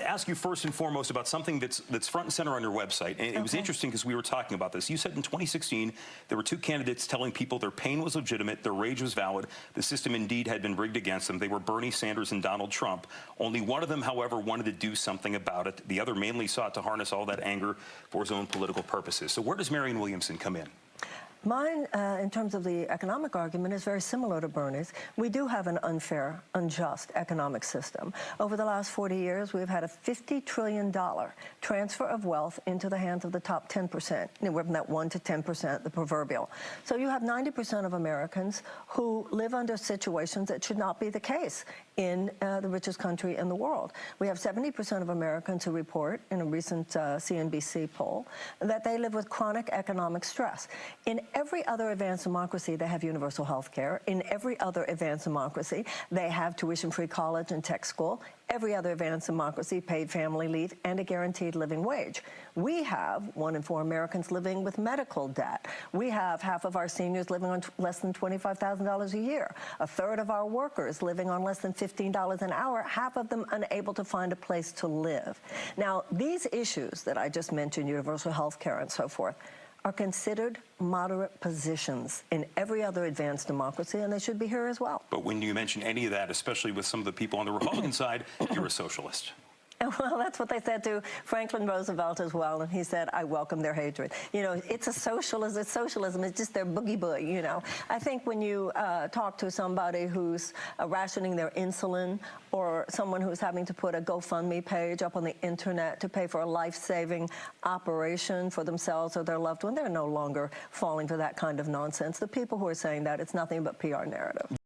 to ask you first and foremost about something that's front and center on your website. And it was interesting because we were talking about this. You said in 2016 there were two candidates telling people their pain was legitimate, their rage was valid, the system indeed had been rigged against them. They were Bernie Sanders and Donald Trump. Only one of them, however, wanted to do something about it. The other mainly sought to harness all that anger for his own political purposes. So where does Marianne Williamson come in? Mine, in terms of the economic argument, is very similar to Bernie's. We do have an unfair, unjust economic system. Over the last 40 years, we've had a $50 trillion transfer of wealth into the hands of the top 10%, anywhere from that 1 to 10%, the proverbial. So you have 90% of Americans who live under situations that should not be the case in the richest country in the world. We have 70% of Americans who report, in a recent CNBC poll, that they live with chronic economic stress. In every other advanced democracy, they have universal health care. In every other advanced democracy, they have tuition-free college and tech school. Every other advanced democracy, paid family leave, and a guaranteed living wage. We have 1 in 4 Americans living with medical debt. We have half of our seniors living on less than $25,000 a year. A third of our workers living on less than $15 an hour, half of them unable to find a place to live. Now, these issues that I just mentioned, universal health care and so forth, are considered moderate positions in every other advanced democracy, and they should be here as well. But when you mention any of that, especially with some of the people on the Republican side, you're a socialist. Well, that's what they said to Franklin Roosevelt as well, and he said, I welcome their hatred. You know, it's socialism, it's just their boogie, you know. I think when you talk to somebody who's rationing their insulin, or someone who's having to put a GoFundMe page up on the internet to pay for a life-saving operation for themselves or their loved one, they're no longer falling for that kind of nonsense. The people who are saying that, it's nothing but PR narrative.